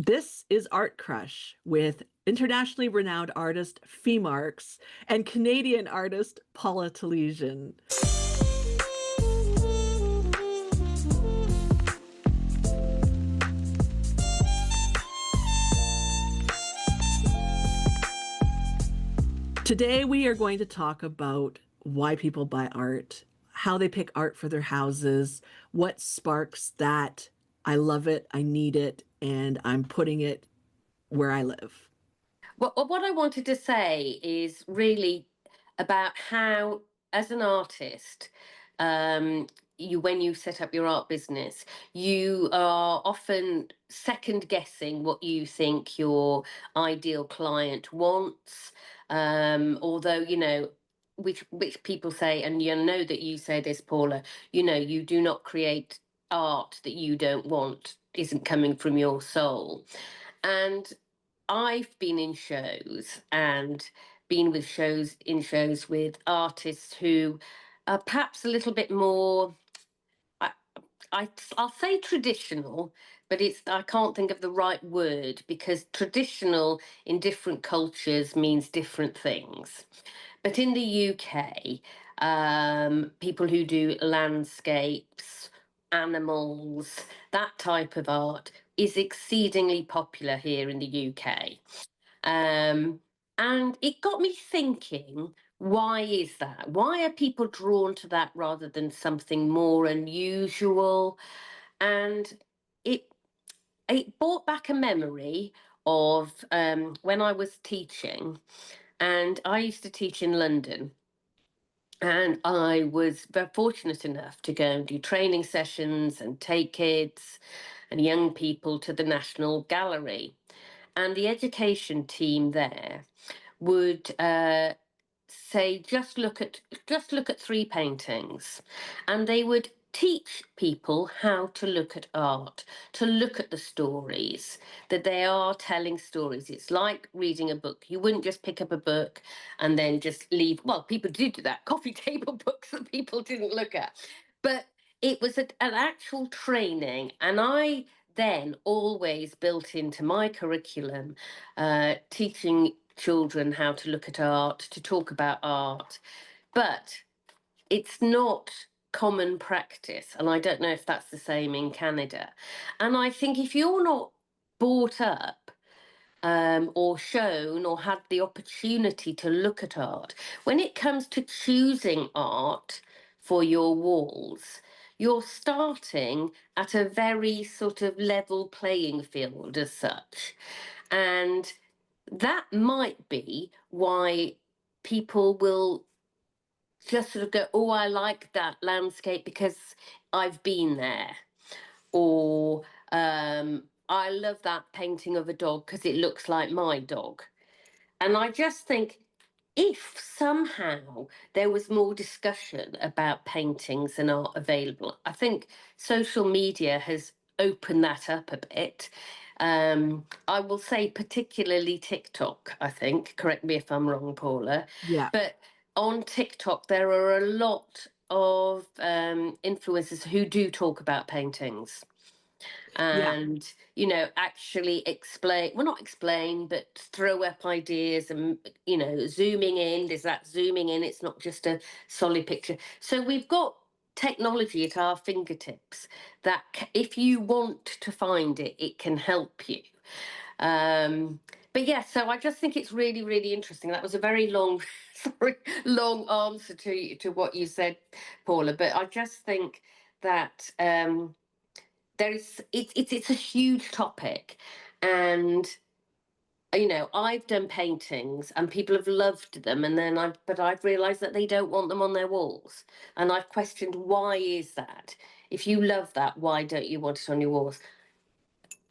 This is Art Crush with internationally renowned artist Fee Marks and Canadian artist Paula Telizyn. Today we are going to talk about why people buy art, how they pick art for their houses, what sparks that I love it, I need it, and I'm putting it where I live. Well, what I wanted to say is really about how, as an artist, when you set up your art business, you are often second guessing what you think your ideal client wants. Although, which people say, and you know that you say this, Paula, you do not create art that you don't want, isn't coming from your soul. And I've been in shows and been with shows with artists who are perhaps a little bit more. I, I'll say traditional, but I can't think of the right word because traditional in different cultures means different things. But in the UK, people who do landscapes, animals, that type of art is exceedingly popular here in the UK. Um, and it got me thinking, why is that? Why are people drawn to that rather than something more unusual? And it it brought back a memory of when I was teaching, and I used to teach in London. And I was very fortunate enough to go and do training sessions and take kids and young people to the National Gallery. And the education team there would say, just look at three paintings, and they would teach people how to look at art, to look at the stories, that they are telling stories. It's like reading a book. You wouldn't just pick up a book and then just leave. Well, people did do that, coffee table books that people didn't look at. But it was an actual training, and I then always built into my curriculum teaching children how to look at art, to talk about art. But it's not common practice. And I don't know if that's the same in Canada. And I think if you're not brought up or shown or had the opportunity to look at art, when it comes to choosing art for your walls, you're starting at a very sort of level playing field as such. And that might be why people will just sort of go, oh, I like that landscape because I've been there. Or I love that painting of a dog because it looks like my dog. And I just think if somehow there was more discussion about paintings and art available, I think social media has opened that up a bit. I will say particularly TikTok, I think, correct me if I'm wrong, Paula, Yeah, but on TikTok there are a lot of influencers who do talk about paintings yeah, and actually explain, well, not explain, but throw up ideas and zooming in, there's that zooming in, it's not just a solid picture. So we've got technology at our fingertips that if you want to find it, it can help you. But yeah, so I just think it's really, really interesting. That was a very long sorry, long answer to what you said, Paula, but I just think that it's a huge topic. And I've done paintings and people have loved them, and then I've realized that they don't want them on their walls, and I've questioned, why is that? If you love that, why don't you want it on your walls?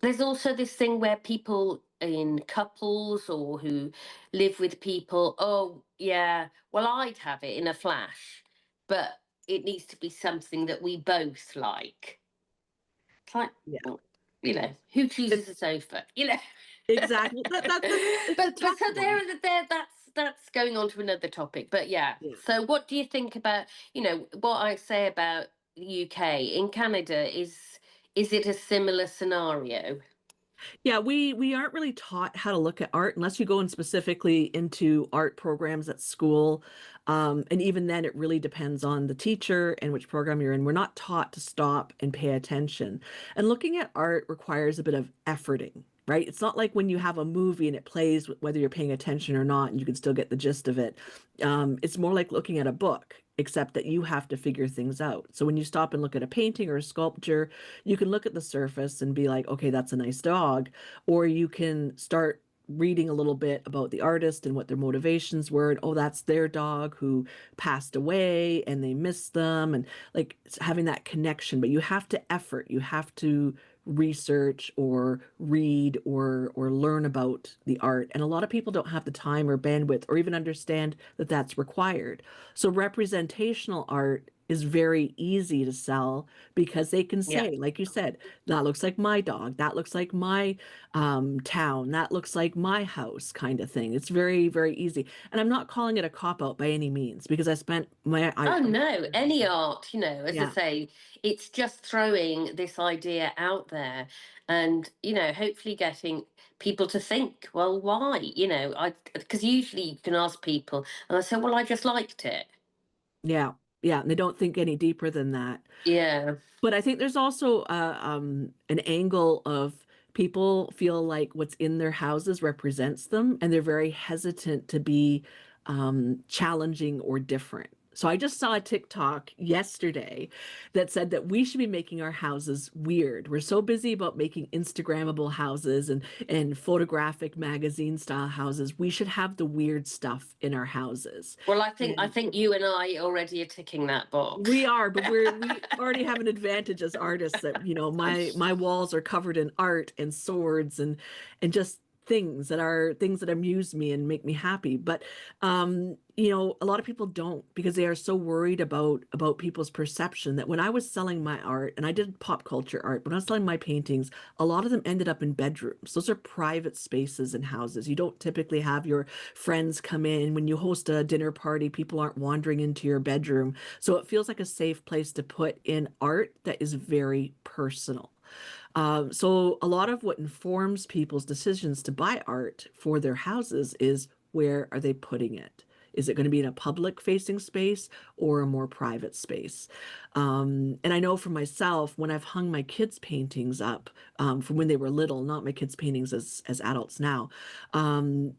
There's also this thing where people in couples or who live with people, oh yeah, well, I'd have it in a flash, but it needs to be something that we both like. It's like, yeah. well, who It, chooses a sofa? exactly. It's a But tough so one. that's going on to another topic. But yeah. Yeah. So what do you think about, what I say about the UK? In Canada, is it a similar scenario? Yeah, we aren't really taught how to look at art unless you go in specifically into art programs at school. And even then, it really depends on the teacher and which program you're in. We're not taught to stop and pay attention. And looking at art requires a bit of efforting, right? It's not like when you have a movie and it plays, whether you're paying attention or not, and you can still get the gist of it. It's more like looking at a book, except that you have to figure things out. So when you stop and look at a painting or a sculpture, you can look at the surface and be like, okay, that's a nice dog. Or you can start reading a little bit about the artist and what their motivations were. And oh, that's their dog who passed away and they missed them. And like having that connection, but you have to effort, you have to research or read or learn about the art, and a lot of people don't have the time or bandwidth or even understand that that's required. So representational art is very easy to sell because they can Yeah. say, like you said, that looks like my dog, that looks like my town, that looks like my house, kind of thing. It's very, very easy. And I'm not calling it a cop out by any means because I spent my I Oh no, any art, as I yeah. say, it's just throwing this idea out there and, hopefully getting people to think, well, why? Because usually you can ask people and I say, well, I just liked it. Yeah, yeah, and they don't think any deeper than that. Yeah. But I think there's also an angle of people feel like what's in their houses represents them, and they're very hesitant to be challenging or different. So I just saw a TikTok yesterday that said that we should be making our houses weird. We're so busy about making Instagrammable houses and photographic magazine style houses. We should have the weird stuff in our houses. Well, I And think you and I already are ticking that we box. are, but we already have an advantage as artists that, my walls are covered in art and swords and just things that amuse me and make me happy. But a lot of people don't because they are so worried about people's perception that when I was selling my art, and I did pop culture art, but when I was selling my paintings, a lot of them ended up in bedrooms. Those are private spaces in houses. You don't typically have your friends come in. When you host a dinner party, people aren't wandering into your bedroom. So it feels like a safe place to put in art that is very personal. So a lot of what informs people's decisions to buy art for their houses is where are they putting it? Is it going to be in a public facing space or a more private space? And I know for myself, when I've hung my kids' paintings up from when they were little, not my kids' paintings as adults now,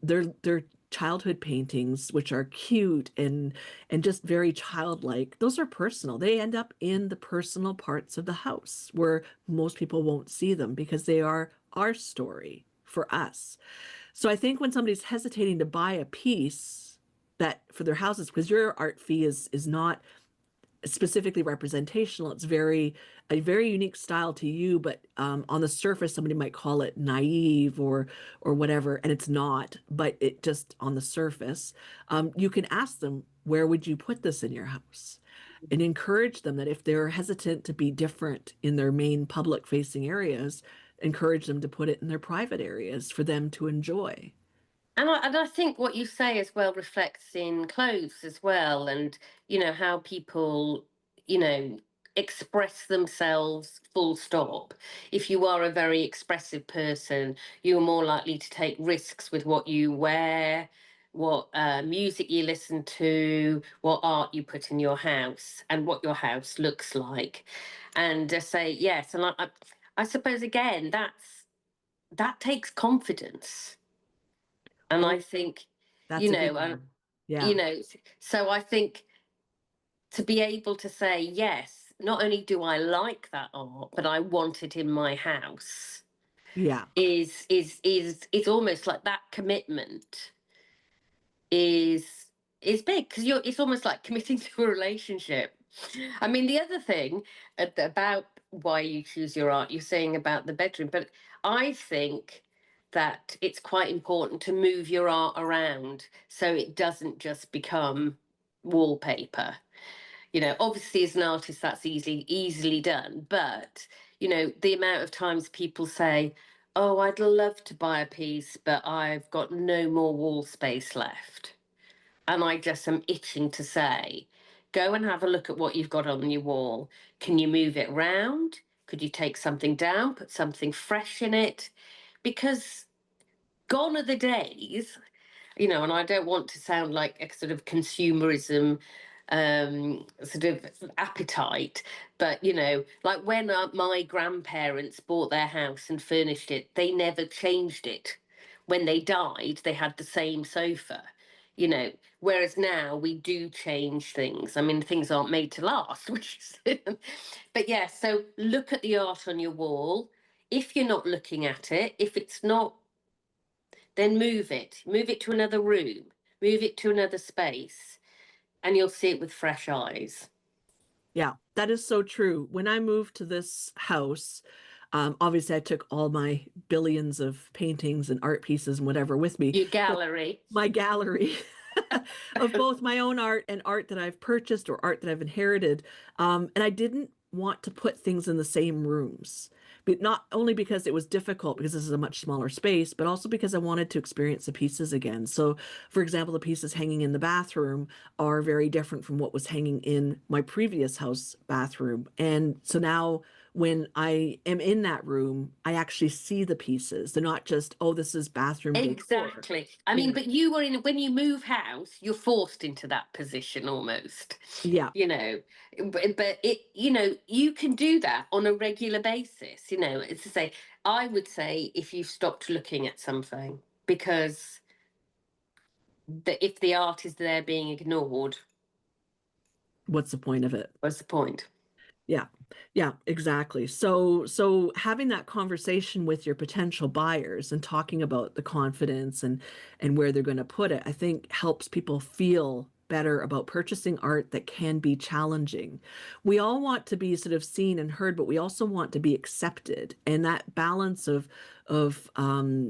they're childhood paintings, which are cute and just very childlike. Those are personal. They end up in the personal parts of the house where most people won't see them because they are our story for us. So I think when somebody's hesitating to buy a piece that for their houses, because your art fee is not specifically representational. It's a very unique style to you, but on the surface, somebody might call it naive or whatever, and it's not. But it just on the surface, you can ask them, where would you put this in your house? And encourage them that if they're hesitant to be different in their main public facing areas, encourage them to put it in their private areas for them to enjoy. And I think what you say as well reflects in clothes as well, and how people, you know, express themselves full stop. If you are a very expressive person, you're more likely to take risks with what you wear, what music you listen to, what art you put in your house, and what your house looks like. And say yes, and I suppose again that takes confidence, and I Oh, think, that's you a know, big uh, one. Yeah. you know, so I think to be able to say yes, not only do I like that art, but I want it in my house Yeah. is almost like that commitment is is big because it's almost like committing to a relationship. I mean, the other thing about why you choose your art, you're saying about the bedroom, but I think that it's quite important to move your art around so it doesn't just become wallpaper. Obviously as an artist that's easily done, but the amount of times people say, "Oh, I'd love to buy a piece, but I've got no more wall space left." And I just am itching to say, go and have a look at what you've got on your wall. Can you move it round? Could you take something down, put something fresh in it? because gone are the days, and I don't want to sound like a sort of consumerism sort of appetite, but like when my grandparents bought their house and furnished it, they never changed it. When they died, they had the same sofa, you know. Whereas now we do change things. I mean, things aren't made to last, which is, but yeah. So look at the art on your wall. If you're not looking at it, if it's not, then move it to another room, move it to another space, and you'll see it with fresh eyes. Yeah, that is so true. When I moved to this house, obviously I took all my billions of paintings and art pieces and whatever with me, Your but gallery. my gallery of both my own art and art that I've purchased or art that I've inherited. And I didn't want to put things in the same rooms, but not only because it was difficult because this is a much smaller space, but also because I wanted to experience the pieces again. So, for example, the pieces hanging in the bathroom are very different from what was hanging in my previous house bathroom. And so now when I am in that room, I actually see the pieces. They're not just, oh, this is bathroom decor. Exactly. I You mean, know, but you were in, when you move house, you're forced into that position almost, yeah. you know. But it, you can do that on a regular basis, It's to say, I would say if you stopped looking at something, because if the art is there being ignored, What's the point of it? what's the point? Yeah. Yeah, exactly. So having that conversation with your potential buyers and talking about the confidence and where they're going to put it, I think helps people feel better about purchasing art that can be challenging. We all want to be sort of seen and heard, but we also want to be accepted. And that balance of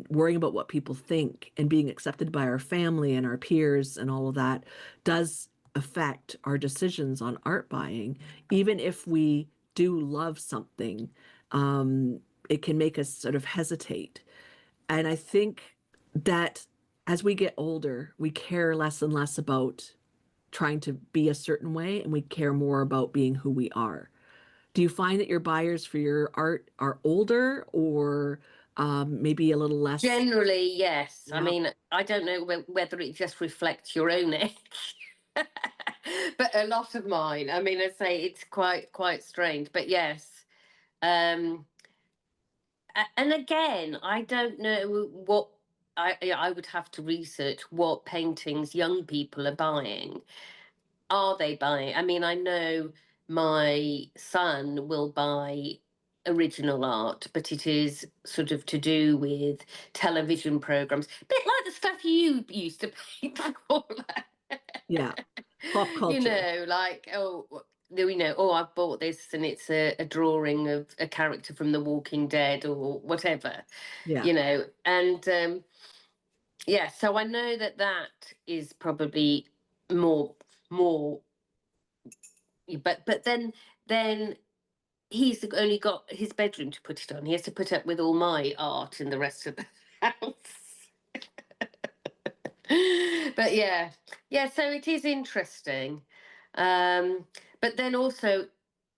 worrying about what people think and being accepted by our family and our peers and all of that does affect our decisions on art buying. Even if we do love something, it can make us sort of hesitate. And I think that as we get older, we care less and less about trying to be a certain way and we care more about being who we are. Do you find that your buyers for your art are older or maybe a little less? Generally, yes. I Yeah, mean, I don't know whether it just reflects your own age, but a lot of mine. I mean, I say it's quite strange, but yes. Um, and again, I don't know what I would have to research what paintings young people are buying. Are they buying? I mean, I know my son will buy original art, but it is sort of to do with television programs, a bit like the stuff you used to paint, Paula. yeah. Pop culture. Like, oh, I've bought this and it's a drawing of a character from The Walking Dead or whatever, Yeah. and yeah, so I know that that is probably more, but then he's only got his bedroom to put it on. He has to put up with all my art in the rest of the house. But yeah, so it is interesting. um but then also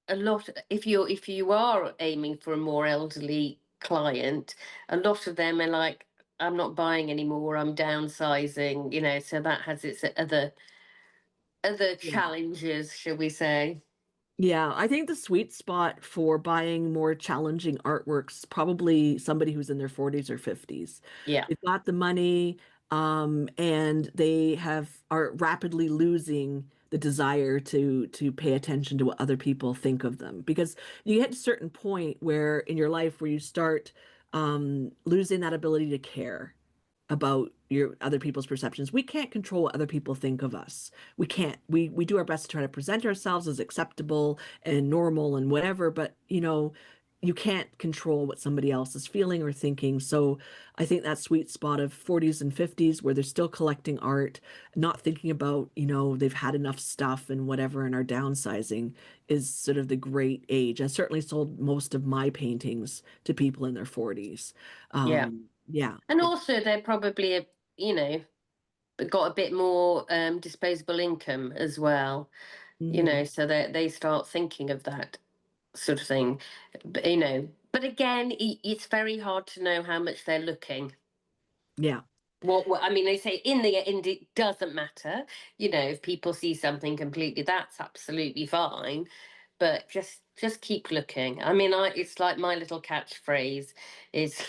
a lot, if you are aiming for a more elderly client, a lot of them are like, I'm not buying anymore, I'm downsizing, so that has its other Yeah. challenges, shall we say. Yeah, I think the sweet spot for buying more challenging artworks, probably somebody who's in their 40s or 50s. Yeah, They've got the money, and they are rapidly losing the desire to pay attention to what other people think of them. Because you get to a certain point where in your life where you start losing that ability to care about your other people's perceptions. We can't control what other people think of us. We can't. We do our best to try to present ourselves as acceptable and normal and whatever, but you can't control what somebody else is feeling or thinking. So I think that sweet spot of 40s and 50s where they're still collecting art, not thinking about, they've had enough stuff and whatever and are downsizing is sort of the great age. I certainly sold most of my paintings to people in their 40s. yeah. Yeah. And also they're probably you know got a bit more disposable income as well, Mhm. so that they start thinking of that sort of thing. But, But again, it's very hard to know how much they're looking. Yeah. What I mean, they say in the end, it doesn't matter. You know, if people see something completely, that's absolutely fine. But just keep looking. I mean, it's like my little catchphrase is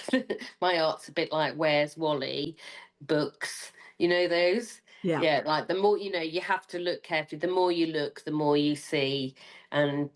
my art's a bit like Where's Wally books. You know those? Yeah. Yeah, like the more you know, you have to look carefully. The more you look, the more you see. And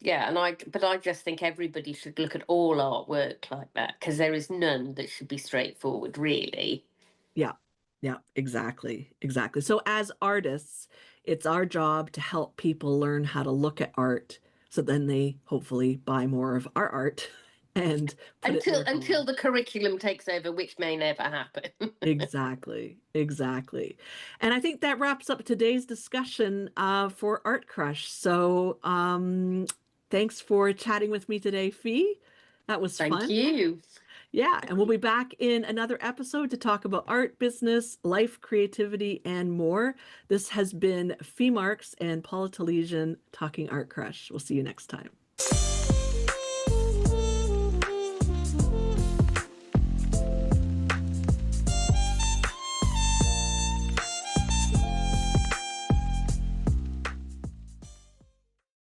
yeah, but I just think everybody should look at all artwork like that because there is none that should be straightforward, really. Yeah. Yeah, exactly. Exactly. So as artists, it's our job to help people learn how to look at art so then they hopefully buy more of our art and put it in Until their home. the curriculum takes over, which may never happen. Exactly, exactly. And I think that wraps up today's discussion for Art Crush. So thanks for chatting with me today, Fee. That was Thank fun. you. Yeah, and we'll be back in another episode to talk about art, business, life, creativity, and more. This has been Fee Marks and Paula Telizyn talking Art Crush. We'll see you next time.